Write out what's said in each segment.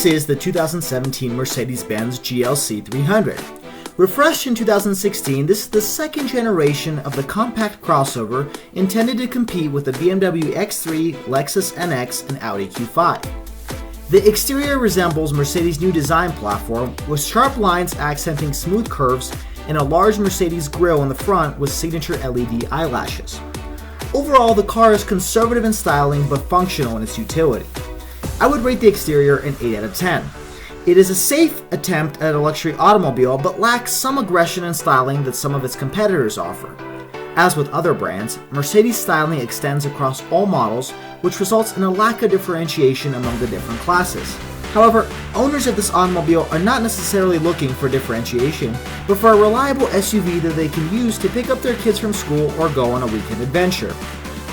is the 2017 Mercedes-Benz GLC 300. Refreshed in 2016, this is the second generation of the compact crossover intended to compete with the BMW X3, Lexus NX, and Audi Q5. The exterior resembles Mercedes' new design platform, with sharp lines accenting smooth curves and a large Mercedes grille in the front with signature LED eyelashes. Overall, the car is conservative in styling but functional in its utility. I would rate the exterior an 8 out of 10. It is a safe attempt at a luxury automobile but lacks some aggression and styling that some of its competitors offer. As with other brands, Mercedes styling extends across all models, which results in a lack of differentiation among the different classes. However, owners of this automobile are not necessarily looking for differentiation, but for a reliable SUV that they can use to pick up their kids from school or go on a weekend adventure.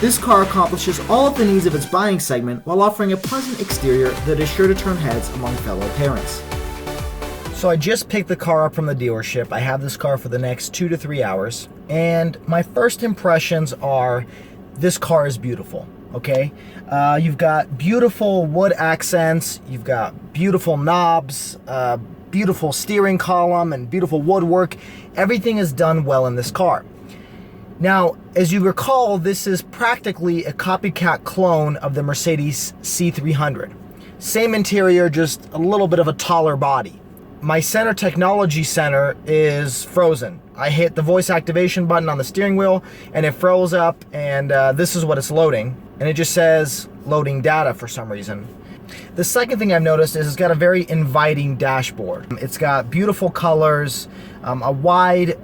This car accomplishes all of the needs of its buying segment while offering a pleasant exterior that is sure to turn heads among fellow parents. So I just picked the car up from the dealership. I have this car for the next 2 to 3 hours, and my first impressions are this car is beautiful. Okay, you've got beautiful wood accents, you've got beautiful knobs, beautiful steering column, and beautiful woodwork. Everything is done well in this car. Now, as you recall, this is practically a copycat clone of the Mercedes C300. Same interior, just a little bit of a taller body. My center technology center is frozen. I hit the voice activation button on the steering wheel and it froze up, and this is what it's loading. And it just says loading data for some reason. The second thing I've noticed is it's got a very inviting dashboard. It's got beautiful colors, a wide,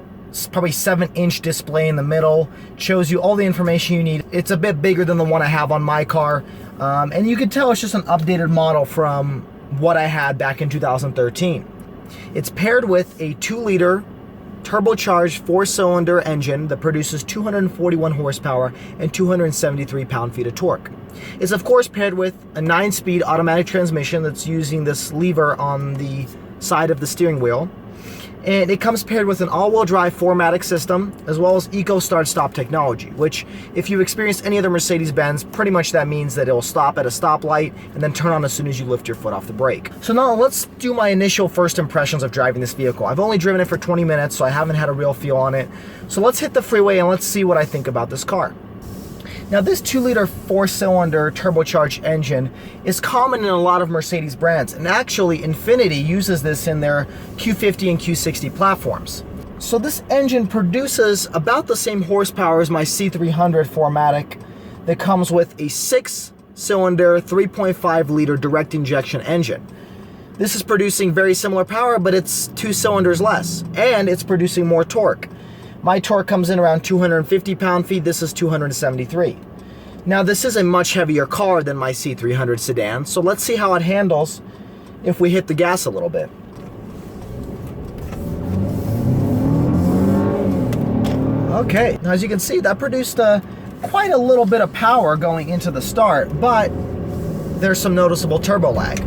probably 7-inch display in the middle, shows you all the information you need. It's a bit bigger than the one I have on my car, and you can tell it's just an updated model from what I had back in 2013. It's paired with a 2-liter turbocharged 4-cylinder engine that produces 241 horsepower and 273 pound-feet of torque. It's of course paired with a 9-speed automatic transmission that's using this lever on the side of the steering wheel. And it comes paired with an all-wheel drive 4Matic system, as well as Eco Start-Stop technology, which, if you've experienced any other Mercedes-Benz, pretty much that means that it'll stop at a stoplight and then turn on as soon as you lift your foot off the brake. So now let's do my initial first impressions of driving this vehicle. I've only driven it for 20 minutes, so I haven't had a real feel on it. So let's hit the freeway and let's see what I think about this car. Now, this 2-liter 4-cylinder turbocharged engine is common in a lot of Mercedes brands, and actually Infiniti uses this in their Q50 and Q60 platforms. So this engine produces about the same horsepower as my C300 4Matic that comes with a 6-cylinder 3.5-liter direct injection engine. This is producing very similar power, but it's 2 cylinders less, and it's producing more torque. My torque comes in around 250 pound-feet, this is 273. Now, this is a much heavier car than my C300 sedan, so let's see how it handles if we hit the gas a little bit. Okay, now as you can see, that produced quite a little bit of power going into the start, but there's some noticeable turbo lag.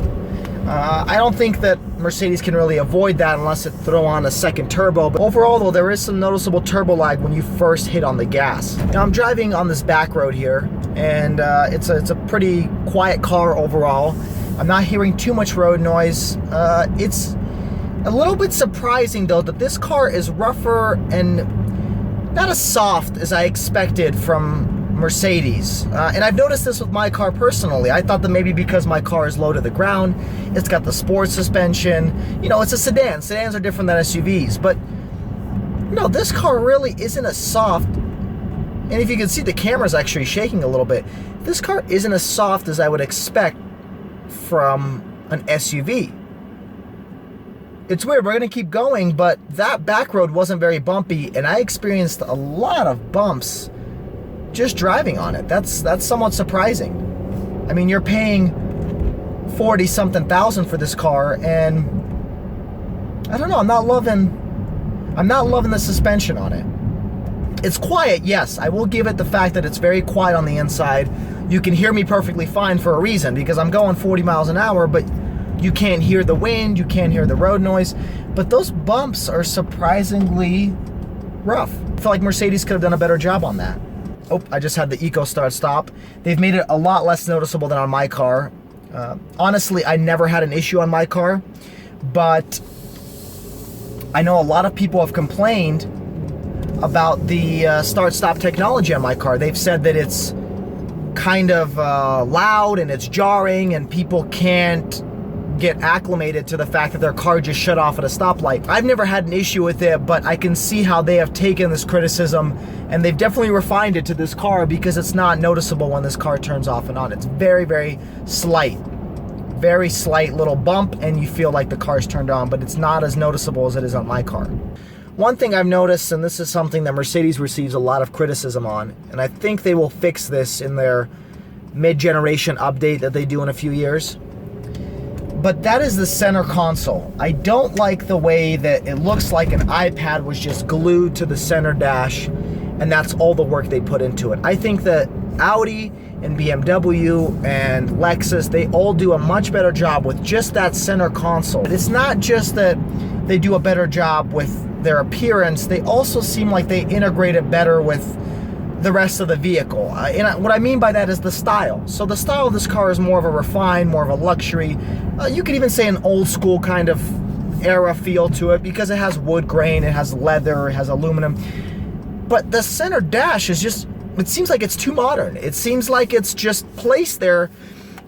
I don't think that Mercedes can really avoid that unless it throw on a second turbo, but overall though, there is some noticeable turbo lag when you first hit on the gas. Now, I'm driving on this back road here, and it's a pretty quiet car overall. I'm not hearing too much road noise. It's a little bit surprising though that this car is rougher and not as soft as I expected from Mercedes, and I've noticed this with my car personally. I thought that maybe because my car is low to the ground, it's got the sports suspension, you know, it's a sedan. Sedans are different than SUVs, but no, this car really isn't as soft. And if you can see, the camera's actually shaking a little bit. This car isn't as soft as I would expect from an SUV. It's weird, we're gonna keep going, but that back road wasn't very bumpy, and I experienced a lot of bumps just driving on it. That's somewhat surprising. I mean, you're paying 40-something thousand for this car, and I don't know, I'm not loving the suspension on it. It's quiet, yes. I will give it the fact that it's very quiet on the inside. You can hear me perfectly fine for a reason, because I'm going 40 miles an hour, but you can't hear the wind, you can't hear the road noise. But those bumps are surprisingly rough. I feel like Mercedes could have done a better job on that. Oh, I just had the Eco Start Stop. They've made it a lot less noticeable than on my car. Honestly, I never had an issue on my car, but I know a lot of people have complained about the start-stop technology on my car. They've said that it's kind of loud and it's jarring, and people can't get acclimated to the fact that their car just shut off at a stoplight. I've never had an issue with it, but I can see how they have taken this criticism and they've definitely refined it to this car, because it's not noticeable when this car turns off and on. It's very, very slight little bump, and you feel like the car's turned on, but it's not as noticeable as it is on my car. One thing I've noticed, and this is something that Mercedes receives a lot of criticism on, and I think they will fix this in their mid-generation update that they do in a few years, but that is the center console. I don't like the way that it looks like an iPad was just glued to the center dash, and that's all the work they put into it. I think that Audi and BMW and Lexus, they all do a much better job with just that center console. It's not just that they do a better job with their appearance, they also seem like they integrate it better with the rest of the vehicle. And what I mean by that is the style. So the style of this car is more of a refined, more of a luxury. You could even say an old school kind of era feel to it, because it has wood grain, it has leather, it has aluminum. But the center dash is just, it seems like it's too modern. It seems like it's just placed there,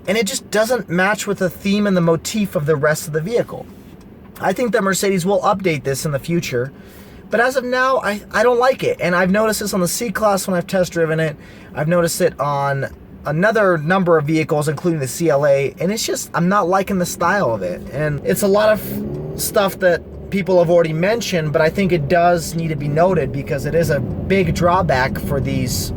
and it just doesn't match with the theme and the motif of the rest of the vehicle. I think that Mercedes will update this in the future, but as of now, I don't like it. And I've noticed this on the C-Class when I've test driven it. I've noticed it on another number of vehicles, including the CLA, and it's just, I'm not liking the style of it. And it's a lot of stuff that people have already mentioned, but I think it does need to be noted, because it is a big drawback for these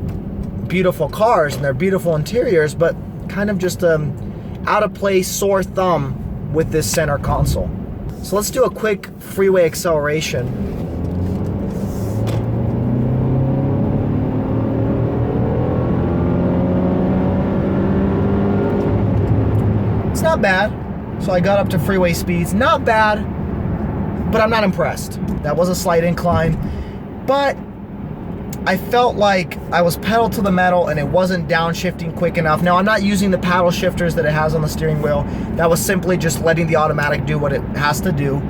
beautiful cars and their beautiful interiors, but kind of just out of place, sore thumb with this center console. So let's do a quick freeway acceleration. It's not bad. So I got up to freeway speeds. Not bad, but I'm not impressed. That was a slight incline, but I felt like I was pedal to the metal and it wasn't downshifting quick enough. Now, I'm not using the paddle shifters that it has on the steering wheel. That was simply just letting the automatic do what it has to do.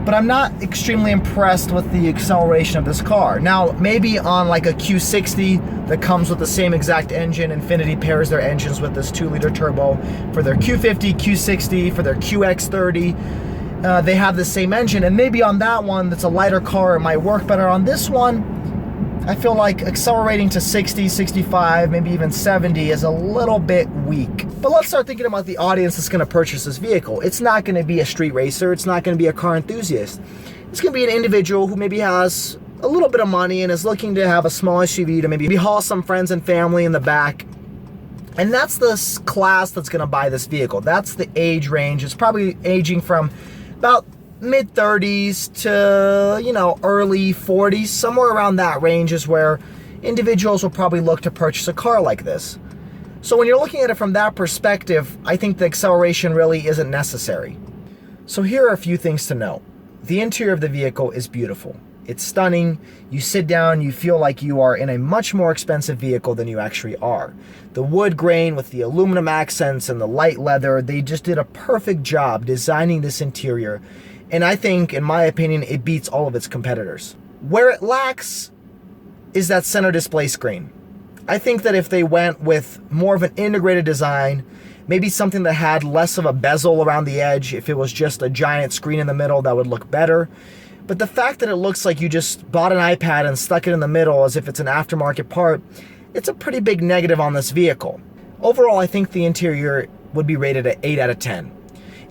But I'm not extremely impressed with the acceleration of this car. Now, maybe on like a Q60 that comes with the same exact engine, Infiniti pairs their engines with this 2-liter turbo. For their Q50, Q60, for their QX30, they have the same engine. And maybe on that one that's a lighter car, it might work better. On this one, I feel like accelerating to 60, 65, maybe even 70 is a little bit weak. But let's start thinking about the audience that's going to purchase this vehicle. It's not going to be a street racer. It's not going to be a car enthusiast. It's going to be an individual who maybe has a little bit of money and is looking to have a small SUV to maybe haul some friends and family in the back. And that's the class that's going to buy this vehicle. That's the age range. It's probably aging from about mid-30s to, early 40s. Somewhere around that range is where individuals will probably look to purchase a car like this. So when you're looking at it from that perspective, I think the acceleration really isn't necessary. So here are a few things to note. The interior of the vehicle is beautiful. It's stunning. You sit down, you feel like you are in a much more expensive vehicle than you actually are. The wood grain with the aluminum accents and the light leather, they just did a perfect job designing this interior. And I think, in my opinion, it beats all of its competitors. Where it lacks is that center display screen. I think that if they went with more of an integrated design, maybe something that had less of a bezel around the edge, if it was just a giant screen in the middle, that would look better. But the fact that it looks like you just bought an iPad and stuck it in the middle as if it's an aftermarket part, it's a pretty big negative on this vehicle. Overall, I think the interior would be rated at 8 out of 10.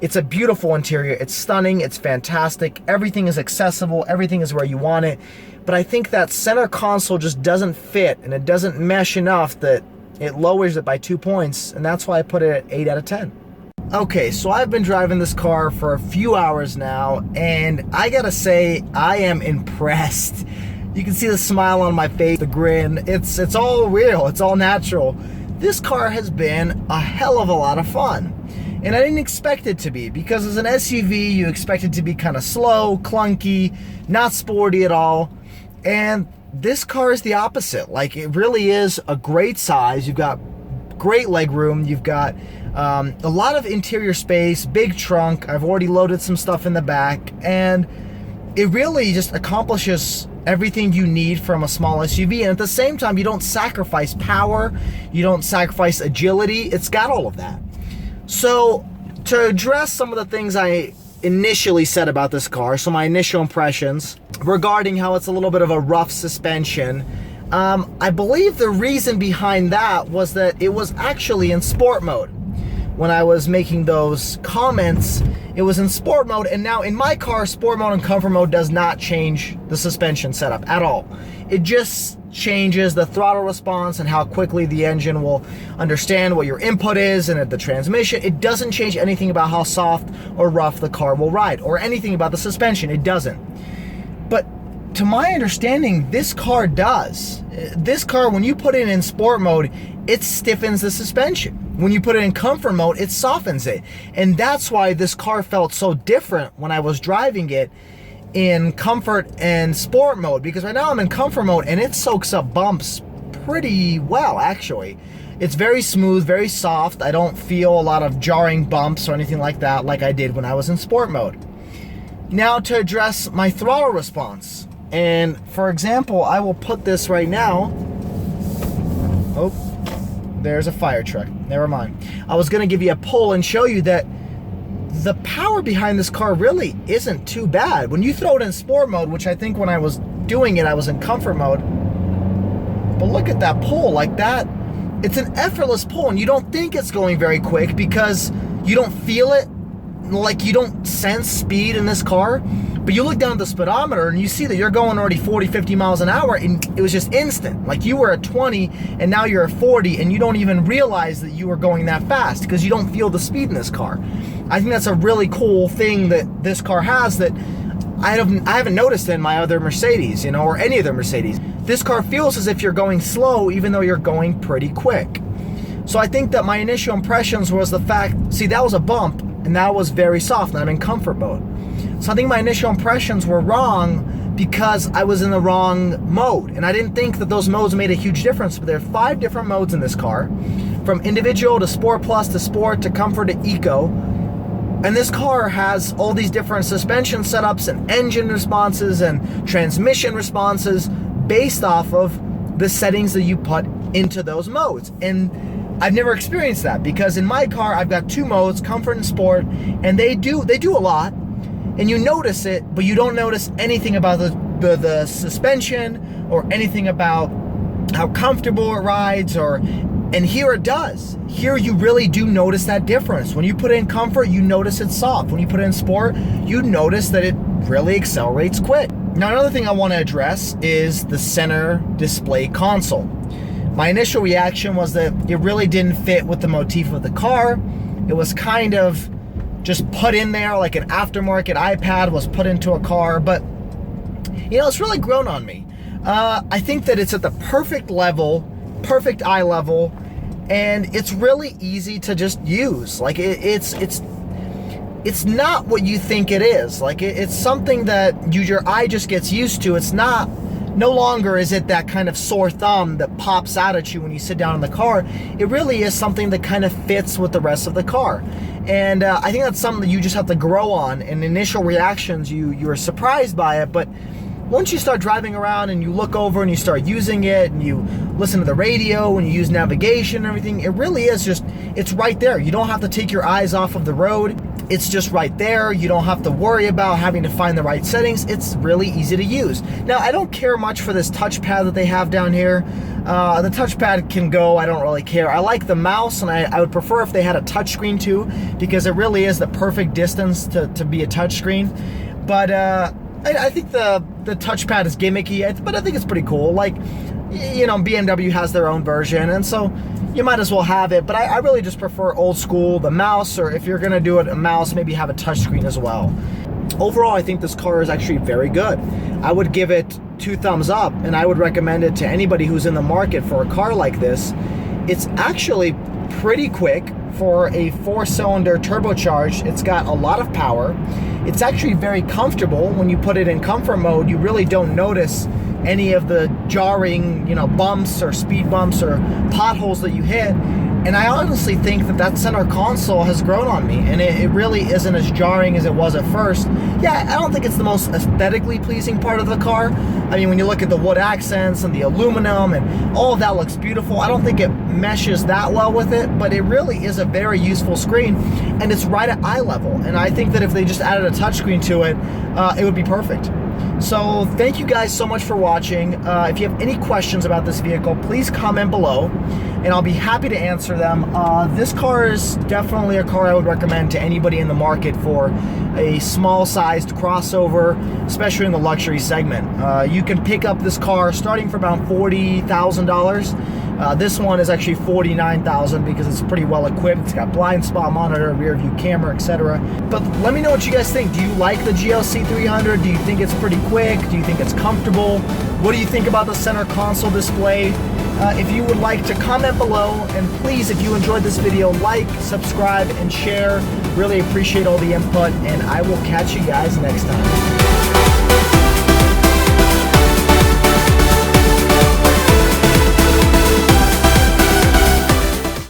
It's a beautiful interior. It's stunning. It's fantastic. Everything is accessible. Everything is where you want it. But I think that center console just doesn't fit, and it doesn't mesh enough that it lowers it by 2 points, and that's why I put it at 8 out of 10. Okay, so I've been driving this car for a few hours now, and I gotta say, I am impressed. You can see the smile on my face, the grin. It's all real. It's all natural. This car has been a hell of a lot of fun. And I didn't expect it to be, because as an SUV, you expect it to be kind of slow, clunky, not sporty at all. And this car is the opposite. Like, it really is a great size. You've got great leg room. You've got A lot of interior space, big trunk. I've already loaded some stuff in the back, and it really just accomplishes everything you need from a small SUV. And at the same time, you don't sacrifice power, you don't sacrifice agility. It's got all of that. So to address some of the things I initially said about this car, so my initial impressions regarding how it's a little bit of a rough suspension, I believe the reason behind that was that it was actually in sport mode. When I was making those comments, it was in sport mode, and now in my car, sport mode and comfort mode does not change the suspension setup at all. It just changes the throttle response and how quickly the engine will understand what your input is and the transmission. It doesn't change anything about how soft or rough the car will ride, or anything about the suspension. It doesn't. But to my understanding, this car does. This car, when you put it in sport mode, it stiffens the suspension. When you put it in comfort mode, it softens it. And that's why this car felt so different when I was driving it in comfort and sport mode, because right now I'm in comfort mode and it soaks up bumps pretty well, actually. It's very smooth, very soft. I don't feel a lot of jarring bumps or anything like that like I did when I was in sport mode. Now to address my throttle response. And for example, I will put this right now. Oh, there's a fire truck. Never mind. I was gonna give you a pull and show you that the power behind this car really isn't too bad. When you throw it in sport mode, which I think when I was doing it, I was in comfort mode. But look at that pull, like that. It's an effortless pull, and you don't think it's going very quick because you don't feel it. Like, you don't sense speed in this car, but you look down at the speedometer and you see that you're going already 40, 50 miles an hour, and it was just instant. Like, you were at 20 and now you're at 40, and you don't even realize that you were going that fast because you don't feel the speed in this car. I think that's a really cool thing that this car has that I haven't noticed in my other Mercedes, or any other Mercedes. This car feels as if you're going slow even though you're going pretty quick. So I think that my initial impressions was the fact, see, that was a bump, and that was very soft, and I'm in comfort mode. So I think my initial impressions were wrong because I was in the wrong mode, and I didn't think that those modes made a huge difference. But there are 5 different modes in this car, from individual to sport plus to sport to comfort to eco. And this car has all these different suspension setups and engine responses and transmission responses based off of the settings that you put into those modes. And I've never experienced that because in my car I've got 2 modes, comfort and sport, and they do a lot, and you notice it, but you don't notice anything about the suspension or anything about how comfortable it rides, and here it does. Here you really do notice that difference. When you put it in comfort, you notice it's soft. When you put it in sport, you notice that it really accelerates quick. Now, another thing I want to address is the center display console. My initial reaction was that it really didn't fit with the motif of the car. It was kind of just put in there like an aftermarket iPad was put into a car, but it's really grown on me. I think that it's at the perfect level, perfect eye level, and it's really easy to just use. Like, it's not what you think it is. Like, it's something that your eye just gets used to. It's no longer is it that kind of sore thumb that pops out at you when you sit down in the car. It really is something that kind of fits with the rest of the car. And I think that's something that you just have to grow on. In initial reactions, you are surprised by it, but once you start driving around and you look over and you start using it and you listen to the radio and you use navigation and everything, it really is just, it's right there. You don't have to take your eyes off of the road. It's just right there. You don't have to worry about having to find the right settings. It's really easy to use. Now, I don't care much for this touchpad that they have down here. The touchpad can go, I don't really care. I like the mouse, and I would prefer if they had a touchscreen too, because it really is the perfect distance to be a touchscreen. But I think the touchpad is gimmicky, but I think it's pretty cool. Like, BMW has their own version, and so you might as well have it. But I really just prefer old school, the mouse, or if you're gonna do it, a mouse, maybe have a touchscreen as well. Overall, I think this car is actually very good. I would give it 2 thumbs up, and I would recommend it to anybody who's in the market for a car like this. It's actually pretty quick for a 4-cylinder turbocharged. It's got a lot of power. It's actually very comfortable. When you put it in comfort mode, you really don't notice any of the jarring, bumps or speed bumps or potholes that you hit. And I honestly think that center console has grown on me, and it really isn't as jarring as it was at first. Yeah, I don't think it's the most aesthetically pleasing part of the car. I mean, when you look at the wood accents and the aluminum and all of that looks beautiful, I don't think it meshes that well with it, but it really is a very useful screen, and it's right at eye level. And I think that if they just added a touchscreen to it, it would be perfect. So thank you guys so much for watching. If you have any questions about this vehicle, please comment below, and I'll be happy to answer them. This car is definitely a car I would recommend to anybody in the market for a small-sized crossover, especially in the luxury segment. You can pick up this car starting for about $40,000. This one is actually $49,000 because it's pretty well equipped. It's got blind spot monitor, rear view camera, etc. But let me know what you guys think. Do you like the GLC 300? Do you think it's pretty quick? Do you think it's comfortable? What do you think about the center console display? If you would like to comment below, and please, if you enjoyed this video, like, subscribe, and share. Really appreciate all the input, and I will catch you guys next time.